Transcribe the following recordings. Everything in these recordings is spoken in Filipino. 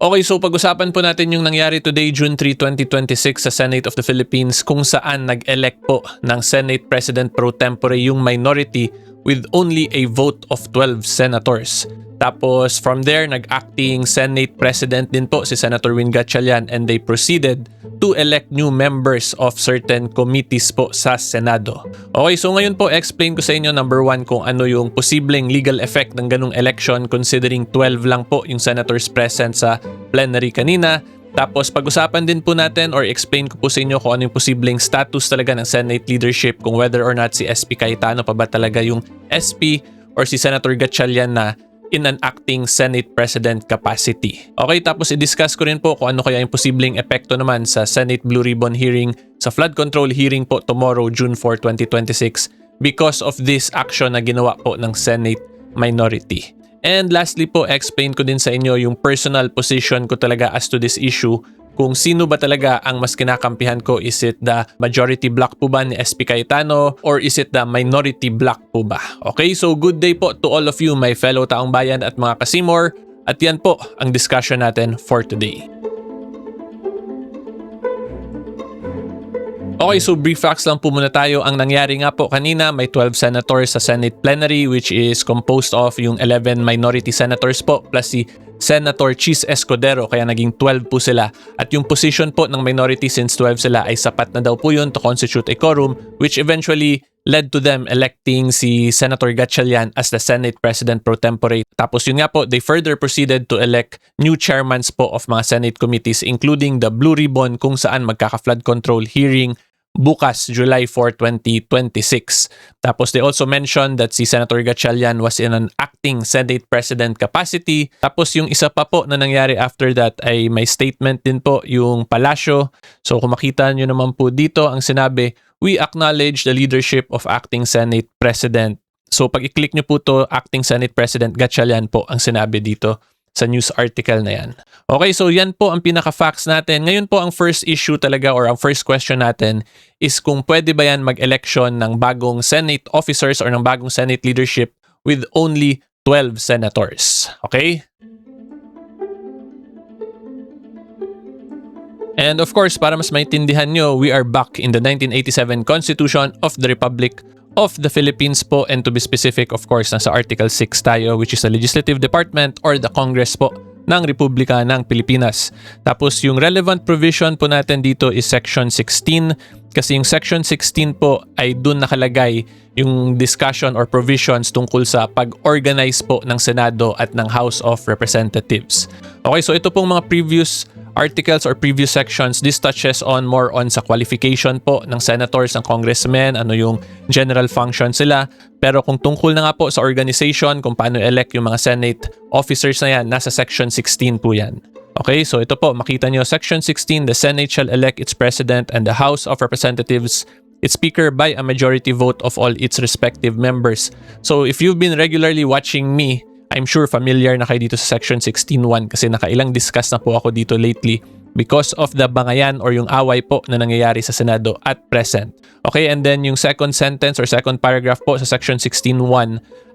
Okay, so pag-usapan po natin yung nangyari today, June 3, 2026 sa Senate of the Philippines kung saan nag-elect po ng Senate President pro tempore yung minority with only a vote of 12 senators. Tapos from there, nag-acting Senate President din po si Senator Win Gatchalian and they proceeded to elect new members of certain committees po sa Senado. Okay, so ngayon po explain ko sa inyo number 1 kung ano yung posibleng legal effect ng ganung election considering 12 lang po yung senators present sa plenary kanina. Tapos pag-usapan din po natin or explain ko po sa inyo kung ano yung posibleng status talaga ng Senate leadership, kung whether or not si SP Cayetano pa ba talaga yung SP or si Senator Gatchalian na in an acting Senate President capacity. Okay, tapos i-discuss ko rin po kung ano kaya yung posibleng epekto naman sa Senate Blue Ribbon hearing, sa flood control hearing po tomorrow, June 4, 2026 because of this action na ginawa po ng Senate minority. And lastly po, explain ko din sa inyo yung personal position ko talaga as to this issue. Kung sino ba talaga ang mas kinakampihan ko, is it the majority block po ba ni SP Cayetano or is it the minority block po ba? Okay, so good day po to all of you, my fellow taong bayan at mga kasimor. At yan po ang discussion natin for today. Okay, so brief facts lang po muna tayo. Ang nangyari nga po kanina, may 12 senators sa Senate plenary which is composed of yung 11 minority senators po plus si Senator Chis Escudero, kaya naging 12 po sila. At yung position po ng minority since 12 sila ay sapat na daw po yun to constitute a quorum, which eventually led to them electing si Senator Gatchalian as the Senate President pro tempore. Tapos yun nga po, they further proceeded to elect new chairmans po of mga Senate committees including the Blue Ribbon kung saan magkaka-flood control hearing bukas, July 4, 2026. Tapos they also mentioned that si Senator Gatchalian was in an acting Senate President capacity. Tapos yung isa pa po na nangyari after that ay may statement din po yung Palasyo. So kung makita nyo naman po dito, ang sinabi, "We acknowledge the leadership of acting Senate President." So pag i-click nyo po to, acting Senate President Gatchalian po ang sinabi dito sa news article na yan. Okay, so yan po ang pinaka-facts natin. Ngayon po ang first issue talaga or ang first question natin is kung pwede ba yan mag-election ng bagong Senate officers or ng bagong Senate leadership with only 12 senators. Okay? And of course, para mas maintindihan nyo, we are back in the 1987 Constitution of the Republic of the Philippines po, and to be specific, of course, nasa Article 6 tayo, which is the Legislative Department or the Congress po ng Republika ng Pilipinas. Tapos yung relevant provision po natin dito is Section 16 kasi yung Section 16 po ay dun nakalagay yung discussion or provisions tungkol sa pag-organize po ng Senado at ng House of Representatives. Okay, so ito pong mga previous articles or previous sections, this touches on more on sa qualification po ng senators, ng congressmen, ano yung general function sila. Pero kung tungkol na nga po sa organization, kung paano elect yung mga Senate officers na yan, nasa Section 16 po yan. Okay, so ito po, makita nyo, Section 16, the Senate shall elect its President and the House of Representatives its Speaker by a majority vote of all its respective members. So if you've been regularly watching me, I'm sure familiar na kayo dito sa Section 16.1 kasi nakailang discuss na po ako dito lately because of the bangayan or yung away po na nangyayari sa Senado at present. Okay, and then yung second sentence or second paragraph po sa Section 16.1,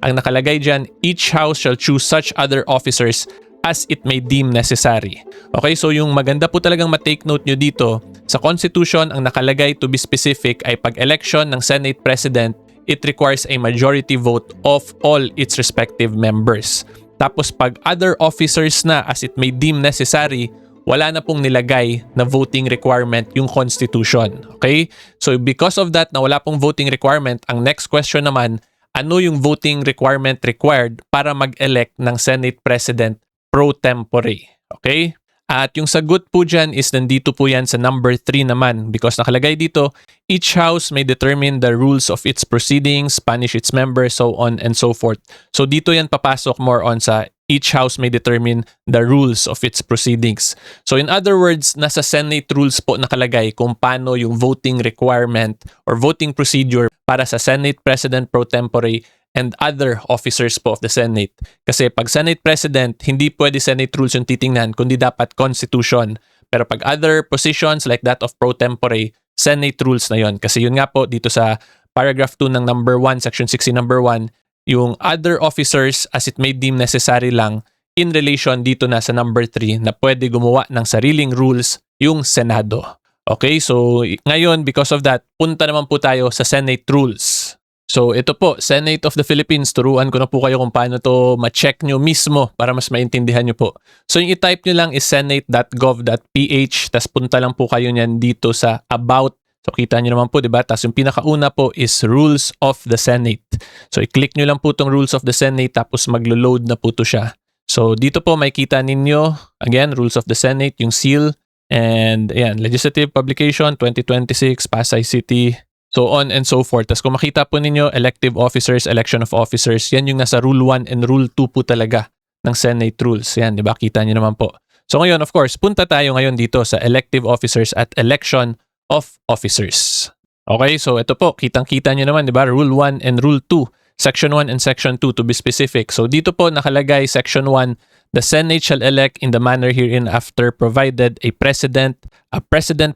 ang nakalagay dyan, each house shall choose such other officers as it may deem necessary. Okay, so yung maganda po talagang ma-take note nyo dito, sa Constitution, ang nakalagay to be specific ay pag-election ng Senate President, it requires a majority vote of all its respective members. Tapos pag other officers na as it may deem necessary, wala na pong nilagay na voting requirement yung Constitution. Okay? So because of that na wala pong voting requirement, ang next question naman, ano yung voting requirement required para mag-elect ng Senate President pro tempore? Okay? At yung sagot po dyan is nandito po yan sa number 3 naman because nakalagay dito, each house may determine the rules of its proceedings, punish its members, so on and so forth. So dito yan papasok more on sa each house may determine the rules of its proceedings. So in other words, nasa Senate rules po nakalagay kung paano yung voting requirement or voting procedure para sa Senate President pro tempore and other officers po of the Senate. Kasi pag Senate President, hindi pwede Senate rules yung titingnan, kundi dapat Constitution. Pero pag other positions like that of pro tempore, Senate rules na yon. Kasi yun nga po dito sa paragraph 2 ng number 1, section 60 number 1, yung other officers as it may deem necessary lang, in relation dito na sa number 3 na pwede gumawa ng sariling rules yung Senado. Okay, so ngayon because of that, punta naman po tayo sa Senate rules. So ito po, Senate of the Philippines, turuan ko na po kayo kung paano to ma-check nyo mismo para mas maintindihan nyo po. So yung i-type nyo lang is senate.gov.ph, tas punta lang po kayo nyan dito sa About. So kita nyo naman po, diba? Tas yung pinakauna po is Rules of the Senate. So i-click nyo lang po tong Rules of the Senate tapos maglo-load na po to siya. So dito po makikita ninyo, again, Rules of the Senate, yung seal, and ayan, Legislative Publication 2026, Pasay City, so on and so forth. Tapos kung makita po ninyo, Elective Officers, Election of Officers, yan yung nasa Rule 1 and Rule 2 po talaga ng Senate Rules. Yan, di ba? Kita nyo naman po. So ngayon, of course, punta tayo ngayon dito sa Elective Officers at Election of Officers. Okay, so ito po, kitang-kita nyo naman, di ba? Rule 1 and Rule 2. Section 1 and Section 2 to be specific. So dito po nakalagay Section 1, the Senate shall elect in the manner hereinafter provided a President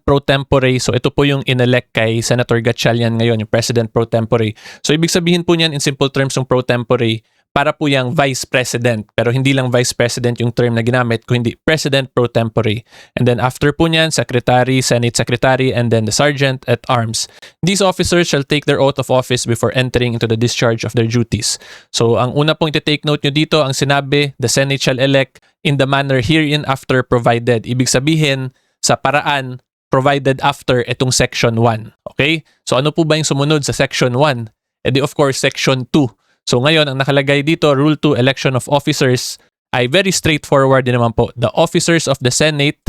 pro tempore. So ito po yung inelect kay Senator Gatchalian ngayon, yung President pro tempore. So ibig sabihin po niyan in simple terms yung pro tempore, para po yung Vice President. Pero hindi lang Vice President yung term na ginamit, kundi President pro tempore. And then after po niyan, Secretary, Senate Secretary, and then the Sergeant at Arms. These officers shall take their oath of office before entering into the discharge of their duties. So ang una pong i-take note nyo dito, ang sinabi, the Senate shall elect in the manner hereinafter provided. Ibig sabihin, sa paraan provided after itong Section 1. Okay? So ano po ba yung sumunod sa Section 1? E di of course, Section 2. So ngayon, ang nakalagay dito, Rule 2, Election of Officers, ay very straightforward din naman po. The officers of the Senate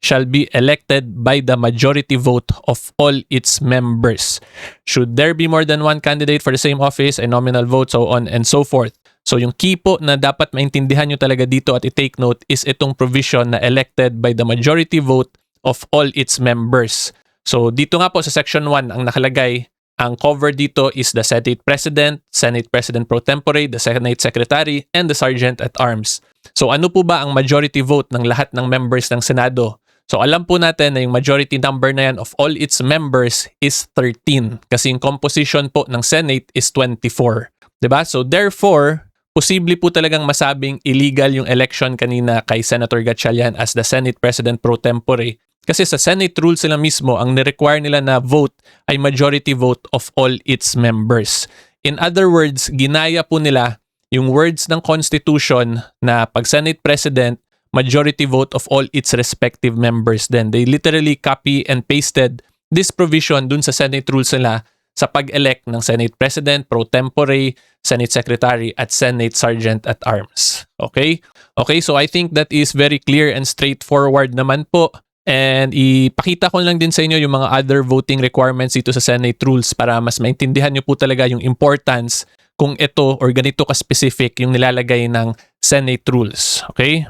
shall be elected by the majority vote of all its members. Should there be more than one candidate for the same office, a nominal vote, so on and so forth. So yung key po na dapat maintindihan nyo talaga dito at i-take note is itong provision na elected by the majority vote of all its members. So dito nga po sa Section 1, ang nakalagay, ang cover dito is the Senate President, Senate President pro tempore, the Senate Secretary, and the Sergeant at Arms. So ano po ba ang majority vote ng lahat ng members ng Senado? So alam po natin na yung majority number na yan of all its members is 13 kasi yung composition po ng Senate is 24. Diba? So therefore, posible po talagang masabing illegal yung election kanina kay Senator Gatchalian as the Senate President pro tempore. Kasi sa Senate rules sila mismo, ang ni-require nila na vote ay majority vote of all its members. In other words, ginaya po nila yung words ng Constitution na pag Senate President, majority vote of all its respective members. Then they literally copy and pasted this provision dun sa Senate rules nila sa pag-elect ng Senate President, pro tempore, Senate Secretary, at Senate Sergeant at Arms. Okay? Okay, so I think that is very clear and straightforward naman po. And ipakita ko lang din sa inyo yung mga other voting requirements dito sa Senate rules para mas maintindihan nyo po talaga yung importance kung ito or ganito ka-specific yung nilalagay ng Senate rules. Okay?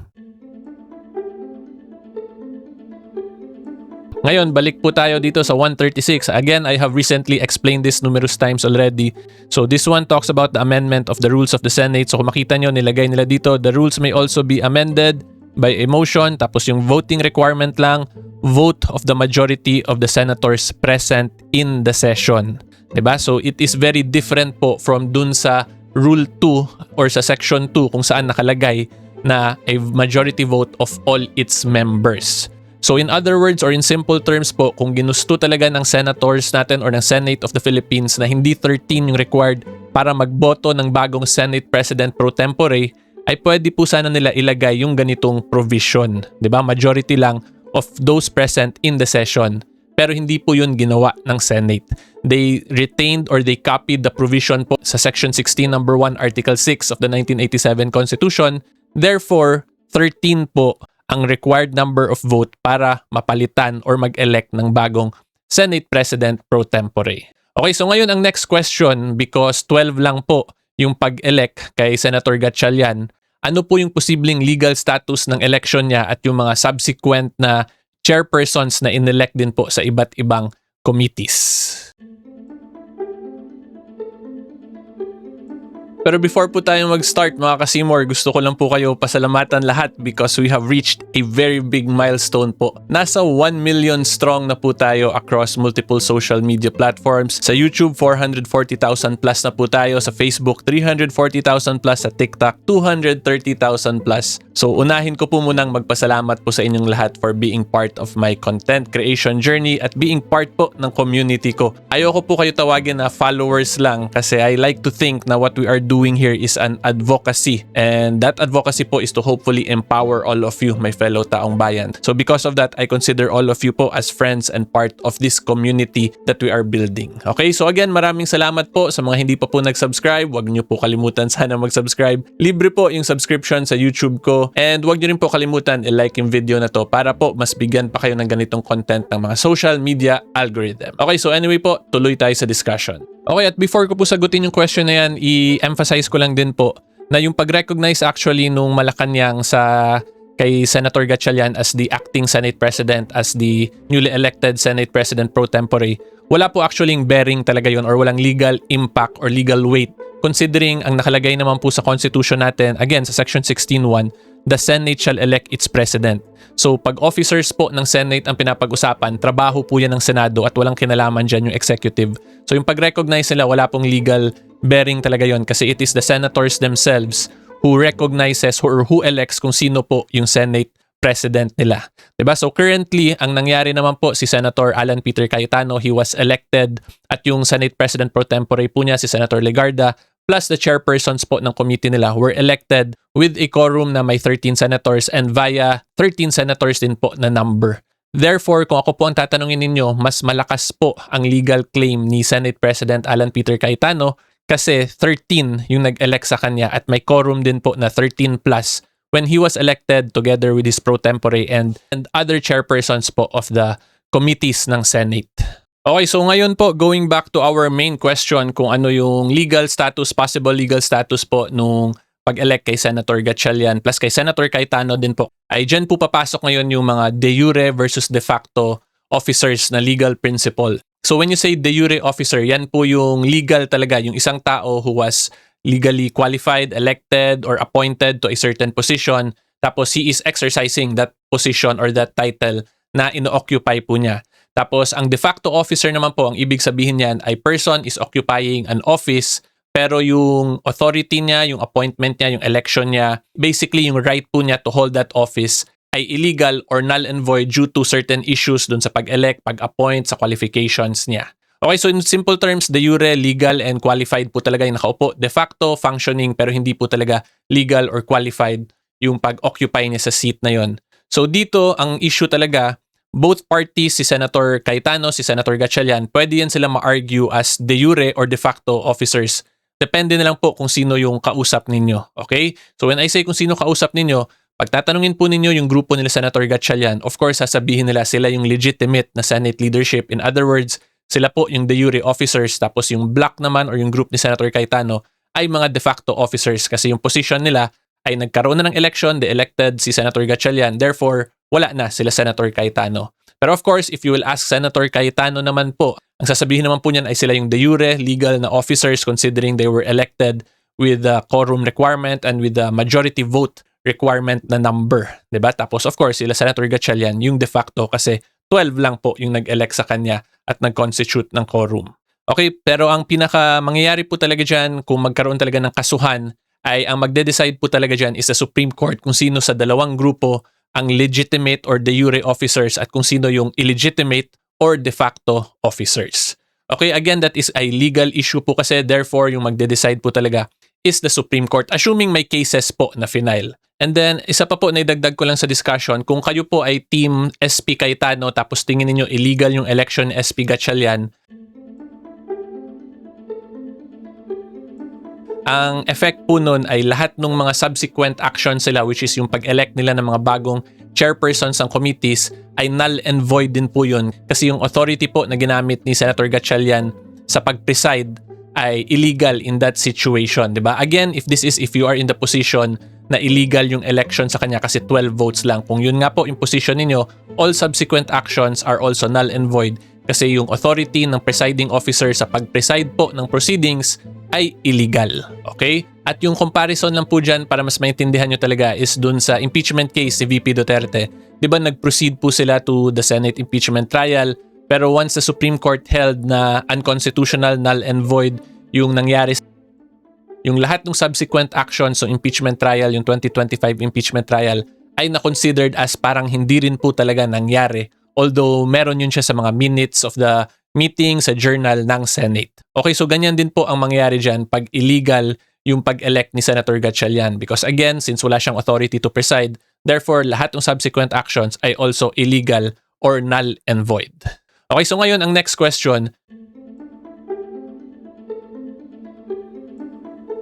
Ngayon, balik po tayo dito sa 136. Again, I have recently explained this numerous times already. So this one talks about the amendment of the rules of the Senate. So kung makita nyo, nilagay nila dito, the rules may also be amended by a motion, tapos yung voting requirement lang, vote of the majority of the senators present in the session. Diba? So it is very different po from dun sa Rule 2 or sa Section 2 kung saan nakalagay na a majority vote of all its members. So in other words or in simple terms po, kung ginusto talaga ng senators natin or ng Senate of the Philippines na hindi 13 yung required para magboto ng bagong Senate President pro tempore, ay pwede po sana nila ilagay yung ganitong provision. Diba? Majority lang of those present in the session. Pero hindi po yun ginawa ng Senate. They retained or they copied the provision po sa Section 16 number 1 Article 6 of the 1987 Constitution. Therefore, 13 po ang required number of vote para mapalitan or mag-elect ng bagong Senate President pro tempore. Okay, so ngayon ang next question, because 12 lang po yung pag-elect kay Senator Gatchalian, ano po yung posibleng legal status ng election niya at yung mga subsequent na chairpersons na inelect din po sa iba't ibang committees? Pero before po tayo mag-start mga Kasimor, gusto ko lang po kayo pasalamatan lahat because we have reached a very big milestone po. Nasa 1 million strong na po tayo across multiple social media platforms. Sa YouTube, 440,000 plus na po tayo. Sa Facebook, 340,000 plus. Sa TikTok, 230,000 plus. So unahin ko po munang magpasalamat po sa inyong lahat for being part of my content creation journey at being part po ng community ko. Ayoko po kayo tawagin na followers lang kasi I like to think na what we are doing here is an advocacy, and that advocacy po is to hopefully empower all of you, my fellow taong bayan. So because of that, I consider all of you po as friends and part of this community that we are building. Okay, so again, maraming salamat po sa mga hindi pa po nag-subscribe. Huwag niyo po kalimutan sana mag-subscribe. Libre po yung subscription sa YouTube ko, and huwag niyo rin po kalimutan i-like yung video na to para po mas bigyan pa kayo ng ganitong content ng mga social media algorithm. Okay, so anyway po, tuloy tayo sa discussion. Okay, at before ko po sagutin yung question na yan, i-emphasize ko lang din po na yung pag-recognize actually nung Malacanang kay Senator Gatchalian as the acting Senate President, as the newly elected Senate President pro tempore, wala po actually bearing talaga yun or walang legal impact or legal weight considering ang nakalagay naman po sa Constitution natin, again sa Section 16.1, the Senate shall elect its President. So pag officers po ng Senate ang pinapag-usapan, trabaho po yan ng Senado at walang kinalaman dyan yung executive. So yung pag-recognize nila, wala pong legal bearing talaga yon kasi it is the senators themselves who recognizes or who elects kung sino po yung Senate President nila. Diba? So currently, ang nangyari naman po si Senator Alan Peter Cayetano, he was elected at yung Senate President pro tempore po niya si Senator Legarda plus the chairpersons po ng committee nila were elected with a quorum na may 13 senators and via 13 senators din po na number. Therefore, kung ako po ang tatanungin ninyo, mas malakas po ang legal claim ni Senate President Alan Peter Cayetano kasi 13 yung nag-elect sa kanya at may quorum din po na 13 plus when he was elected together with his pro tempore and other chairpersons po of the committees ng Senate. Okay, so ngayon po, going back to our main question kung ano yung legal status, possible legal status po nung pag-elect kay Senator Gatchalian plus kay Senator Cayetano din po, ay dyan po papasok ngayon yung mga de jure versus de facto officers na legal principle. So when you say de jure officer, yan po yung legal talaga, yung isang tao who was legally qualified, elected, or appointed to a certain position, tapos he is exercising that position or that title na ino-occupy po niya. Tapos, ang de facto officer naman po, ang ibig sabihin niyan ay person is occupying an office, pero yung authority niya, yung appointment niya, yung election niya, basically yung right po niya to hold that office ay illegal or null and void due to certain issues dun sa pag-elect, pag-appoint, sa qualifications niya. Okay, so in simple terms, de jure, legal, and qualified po talaga yung nakaupo. De facto, functioning, pero hindi po talaga legal or qualified yung pag-occupy niya sa seat na yon. So dito, ang issue talaga, both parties, si Senator Cayetano, si Senator Gatchalian, pwede yan sila ma-argue as de jure or de facto officers. Depende na lang po kung sino yung kausap ninyo. Okay? So when I say kung sino kausap ninyo, pagtatanungin po ninyo yung grupo nila Senator Gatchalian, of course, sasabihin nila sila yung legitimate na Senate leadership. In other words, sila po yung de jure officers, tapos yung block naman or yung group ni Senator Cayetano ay mga de facto officers kasi yung position nila ay nagkaroon na ng election, they elected si Senator Gatchalian, therefore, wala na sila Senator Cayetano. Pero of course, if you will ask Senator Cayetano naman po, ang sasabihin naman po niyan ay sila yung de jure legal na officers considering they were elected with the quorum requirement and with the majority vote requirement na number. Diba? Tapos of course, sila Senator Gatchalian yung de facto kasi 12 lang po yung nag-elect sa kanya at nag-constitute ng quorum. Okay, pero ang pinaka mangyayari po talaga dyan kung magkaroon talaga ng kasuhan ay ang magde-decide po talaga dyan is the Supreme Court kung sino sa dalawang grupo ang legitimate or de jure officers at kung sino yung illegitimate or de facto officers. Okay, again, that is a legal issue po kasi therefore yung magde-decide po talaga is the Supreme Court assuming may cases po na final. And then, isa pa po na idagdag ko lang sa discussion, kung kayo po ay Team SP Cayetano tapos tingin niyo illegal yung election ni SP Gatchalian, ang effect po nun ay lahat ng mga subsequent actions sila which is yung pag-elect nila ng mga bagong chairpersons ng committees ay null and void din po yun kasi yung authority po na ginamit ni Senator Gatchalian sa pag-preside ay illegal in that situation, di ba? Again, if you are in the position na illegal yung election sa kanya kasi 12 votes lang, kung yun nga po yung position ninyo, all subsequent actions are also null and void kasi yung authority ng presiding officer sa pag-preside po ng proceedings ay illegal. Okay? At yung comparison lang po dyan para mas maintindihan nyo talaga is dun sa impeachment case ni VP Duterte. Di ba nag-proceed po sila to the Senate impeachment trial, pero once the Supreme Court held na unconstitutional, null and void yung nangyari, yung lahat ng subsequent actions, so impeachment trial, yung 2025 impeachment trial, ay na-considered as parang hindi rin po talaga nangyari. Although meron yun siya sa mga minutes of the meeting sa journal ng Senate. Okay, so ganyan din po ang mangyayari dyan pag illegal yung pag-elect ni Senator Gatchalian. Because again, since wala siyang authority to preside, therefore lahat ng subsequent actions ay also illegal or null and void. Okay, so ngayon ang next question.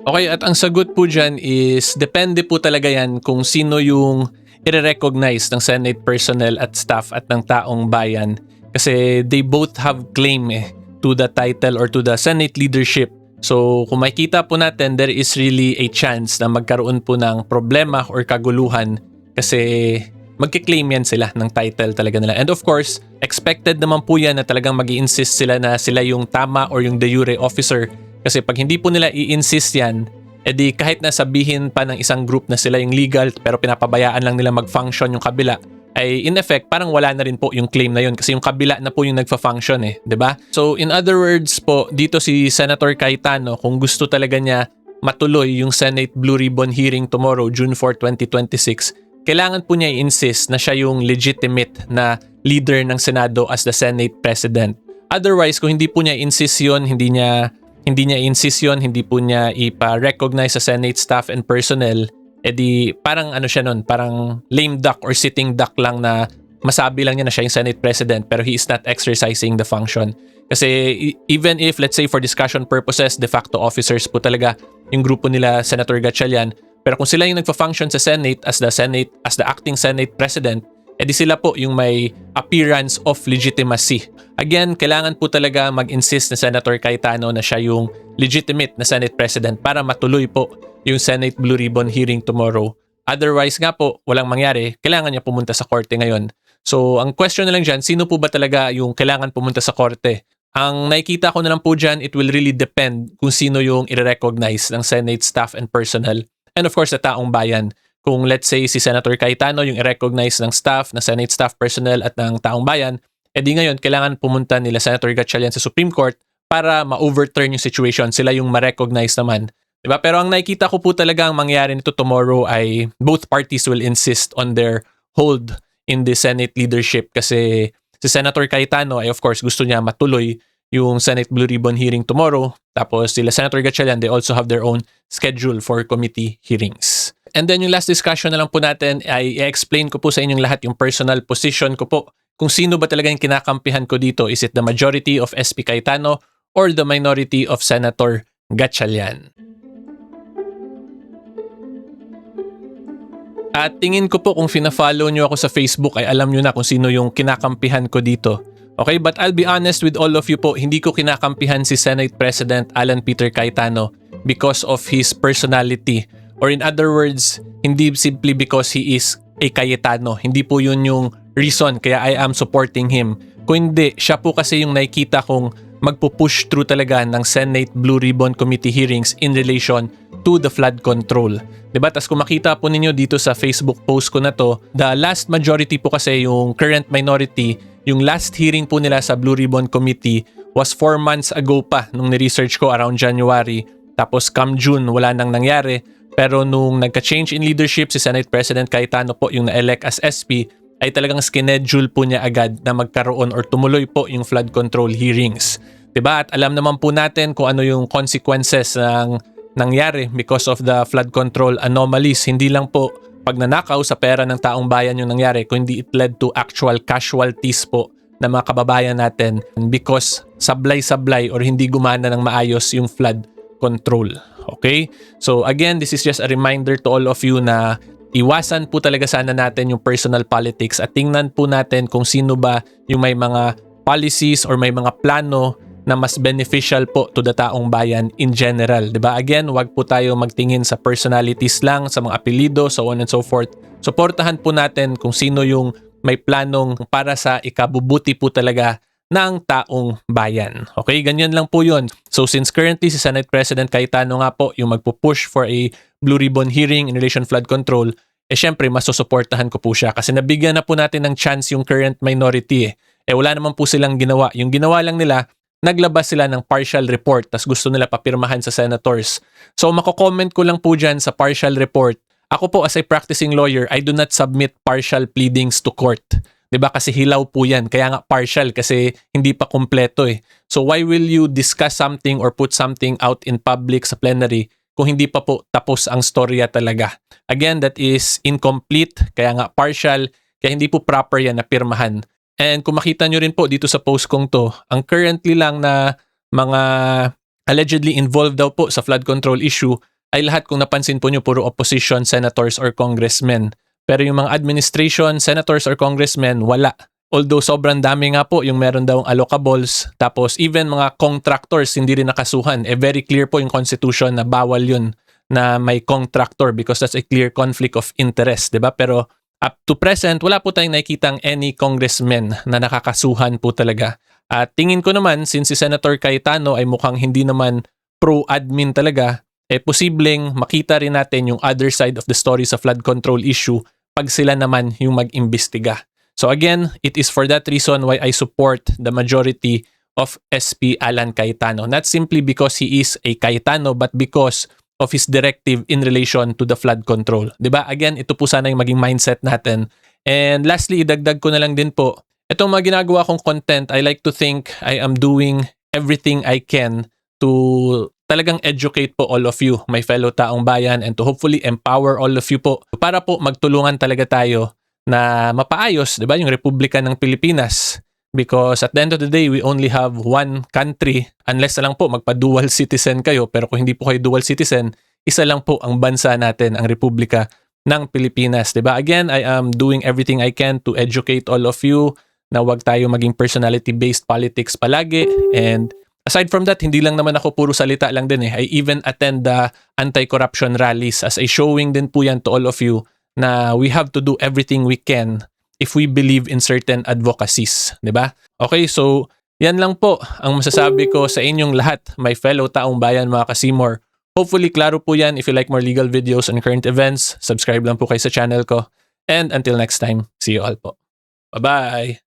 Okay, at ang sagot po dyan is depende po talaga yan kung sino yung i-recognize ng Senate personnel at staff at ng taong bayan. Kasi they both have claim to the title or to the Senate leadership. So kung makita po natin, there is really a chance na magkaroon po ng problema or kaguluhan kasi magkiklaim yan sila ng title talaga nila. And of course, expected naman po yan na talagang mag-i-insist sila na sila yung tama or yung de jure officer. Kasi pag hindi po nila i-insist yan, edi kahit na sabihin pa ng isang group na sila yung legal pero pinapabayaan lang nila mag-function yung kabila, ay in effect parang wala na rin po yung claim na yun kasi yung kabila na po yung nagfa-function 'di ba? So in other words po, dito si Senator Cayetano, kung gusto talaga niya matuloy yung Senate Blue Ribbon hearing tomorrow, June 4, 2026, kailangan po niya i-insist na siya yung legitimate na leader ng Senado as the Senate President. Otherwise, kung hindi po niya insist yun, hindi niya insist yun, hindi po niya ipa-recognize sa Senate staff and personnel, edi parang ano siya nun, parang lame duck or sitting duck lang na masabi lang niya na siya yung Senate President pero he is not exercising the function. Kasi even if, let's say for discussion purposes, de facto officers po talaga yung grupo nila Senator Gatchalian, pero kung sila yung nagfa-function sa Senate as the acting Senate President, edi sila po yung may appearance of legitimacy. Again, kailangan po talaga mag-insist na Senator Cayetano na siya yung legitimate na Senate President para matuloy po yung Senate Blue Ribbon hearing tomorrow. Otherwise nga po, walang mangyari, kailangan niya pumunta sa korte ngayon. So, ang question na lang dyan, sino po ba talaga yung kailangan pumunta sa korte? Ang nakikita ko na lang po dyan, it will really depend kung sino yung i-recognize ng Senate staff and personnel. And of course, sa taong bayan. Kung let's say si Senator Cayetano yung i-recognize ng staff, ng Senate staff personnel at ng taong bayan, edi ngayon kailangan pumunta nila Senator Gatchalian sa Supreme Court para ma-overturn yung situation. Sila yung ma-recognize naman. Diba? Pero ang nakikita ko po talaga ang mangyari nito tomorrow ay both parties will insist on their hold in the Senate leadership kasi si Senator Cayetano ay of course gusto niya matuloy yung Senate Blue Ribbon hearing tomorrow. Tapos sila Senator Gatchalian, they also have their own schedule for committee hearings. And then yung last discussion na lang po natin ay i-explain ko po sa inyong lahat yung personal position ko po. Kung sino ba talaga yung kinakampihan ko dito. Is it the majority of SP Cayetano or the minority of Senator Gatchalian? At tingin ko po kung fina-follow nyo ako sa Facebook ay alam nyo na kung sino yung kinakampihan ko dito. Okay, but I'll be honest with all of you po, hindi ko kinakampihan si Senate President Alan Peter Cayetano because of his personality. Or in other words, hindi simply because he is a Cayetano. Hindi po yun yung reason kaya I am supporting him. Kung hindi, siya po kasi yung nakikita kong magpo-push through talaga ng Senate Blue Ribbon Committee hearings in relation to the flood control. Diba? Tas kung makita po ninyo dito sa Facebook post ko na to, the last majority po kasi yung current minority, yung last hearing po nila sa Blue Ribbon Committee was 4 months ago pa nung ni-research ko around January. Tapos come June, wala nang nangyari. Pero nung nagka-change in leadership si Senate President Cayetano po yung na-elect as SP, ay talagang skinedule po niya agad na magkaroon or tumuloy po yung flood control hearings. Diba? At alam naman po natin kung ano yung consequences ng nangyari because of the flood control anomalies. Hindi lang po pagnanakaw sa pera ng taong bayan yung nangyari, kundi it led to actual casualties po na mga kababayan natin because sablay-sablay or hindi gumana ng maayos yung flood control. Okay? So again, this is just a reminder to all of you na iwasan po talaga sana natin yung personal politics at tingnan po natin kung sino ba yung may mga policies or may mga plano na mas beneficial po to the taong bayan in general. Diba? Again, wag po tayo magtingin sa personalities lang, sa mga apelido, so on and so forth. Suportahan po natin kung sino yung may planong para sa ikabubuti po talaga ng taong bayan. Okay, ganyan lang po yun. So since currently si Senate President Cayetano nga po yung magpupush for a Blue Ribbon hearing in relation flood control, syempre masusuportahan ko po siya kasi nabigyan na po natin ng chance yung current minority wala naman po silang ginawa. Yung ginawa lang nila, naglabas sila ng partial report tas gusto nila papirmahan sa senators. So mako-comment ko lang po dyan sa partial report. Ako po as a practicing lawyer, I do not submit partial pleadings to court. 'Di ba? Kasi hilaw po 'yan. Kaya nga partial kasi hindi pa kumpleto So why will you discuss something or put something out in public sa plenary kung hindi pa po tapos ang storya talaga? Again, that is incomplete, kaya nga partial, kaya hindi po proper 'yan na pirmahan. And kung makita nyo rin po dito sa post kong to, ang currently lang na mga allegedly involved daw po sa flood control issue ay lahat kung napansin po nyo puro opposition senators or congressmen. Pero yung mga administration, senators or congressmen, wala. Although sobrang dami nga po yung meron daw allocables, tapos even mga contractors hindi rin nakasuhan. Very clear po yung constitution na bawal yun na may contractor because that's a clear conflict of interest, 'di ba? Pero up to present, wala po tayong nakikitang any congressmen na nakakasuhan po talaga. At tingin ko naman, since si Senator Cayetano ay mukhang hindi naman pro-admin talaga, posibleng makita rin natin yung other side of the story sa flood control issue pag sila naman yung mag-imbestiga. So again, it is for that reason why I support the majority of SP Alan Cayetano. Not simply because he is a Cayetano, but because of his directive in relation to the flood control. 'Di ba? Again, ito po sana yung maging mindset natin. And lastly, idagdag ko na lang din po, itong mga ginagawa kong content, I like to think I am doing everything I can to talagang educate po all of you, my fellow taong bayan, and to hopefully empower all of you po para po magtulungan talaga tayo na mapaayos, 'di ba, yung Republika ng Pilipinas. Because at the end of the day, we only have one country unless na lang po magpa-dual citizen kayo. Pero kung hindi po kayo dual citizen, isa lang po ang bansa natin, ang Republika ng Pilipinas. Diba? Again, I am doing everything I can to educate all of you na wag tayo maging personality-based politics palagi. And aside from that, hindi lang naman ako puro salita lang din I even attend the anti-corruption rallies as a showing din po yan to all of you na we have to do everything we can if we believe in certain advocacies, 'di ba? Okay, so yan lang po ang masasabi ko sa inyong lahat, my fellow taong bayan, mga ka-Seymour. Hopefully klaro po yan. If you like more legal videos on current events, subscribe lang po kayo sa channel ko. And until next time, see you all po. Bye-bye!